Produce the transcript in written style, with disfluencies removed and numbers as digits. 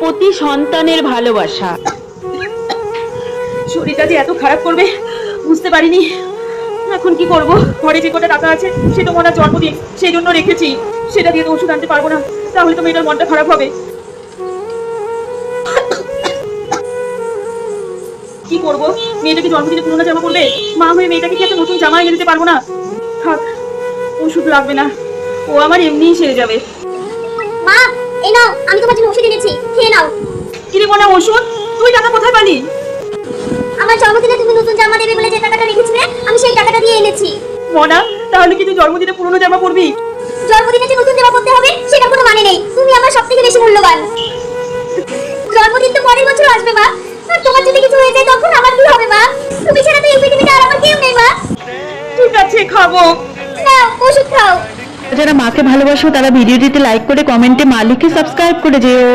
প্রতি সন্তানের ভালোবাসা। শরীরটা যে এত খারাপ করবে বুঝতে পারিনি। এখন কি করব? ঘরে যে কটা টাকা আছে সে তো মনে জন্মদিন সেই জন্য রেখেছি, সেটা দিয়ে তো ওষুধ আনতে পারবো না, তাহলে তো মেয়েটার মনটা খারাপ হবে। কি করব? মেয়েটাকে জন্মদিনে পুরোনো জামা পরলে মা হয়ে মেয়েটাকে কি একটা নতুন জামা এনে দিতে পারবো না? থাক, ওষুধ লাগবে না, ও আমার এমনিই সেরে যাবে। মা, এই নাও, আমি তোমার জন্য ওষুধ এনেছি, খেয়ে নাও। কি রে মনে ওষুধ? তুই টাকা কোথায় পালি? আমার জন্মদিনে তুমি নতুন জামা দেবে বলে যে টাকাটা রেখেছিলে, আমি সেই টাকাটা দিয়ে এনেছি। মনা, তাহলে কি তুই জন্মদিনে পুরোনো জামা পরবি? জন্মদিনে যে নতুন জামা পরতে হবে সেটা কোনো মানে নেই, তুমি আমার সবথেকে বেশি মূল্যবান। জন্মদিন তো পরের বছর আসবে মা, আর তোমার যদি কিছু হয়ে যায় তখন আমার কি হবে মা? তুমি ছাড়া তো এই পৃথিবীতে আর আমার কেউ নেই মা। ঠিক আছে, খাবো। নাও, ওষুধ খাও। যারা মাকে ভালোবাসো তারা ভিডিওটিতে লাইক করে কমেন্টে মা লিখে সাবস্ক্রাইব করে যেও।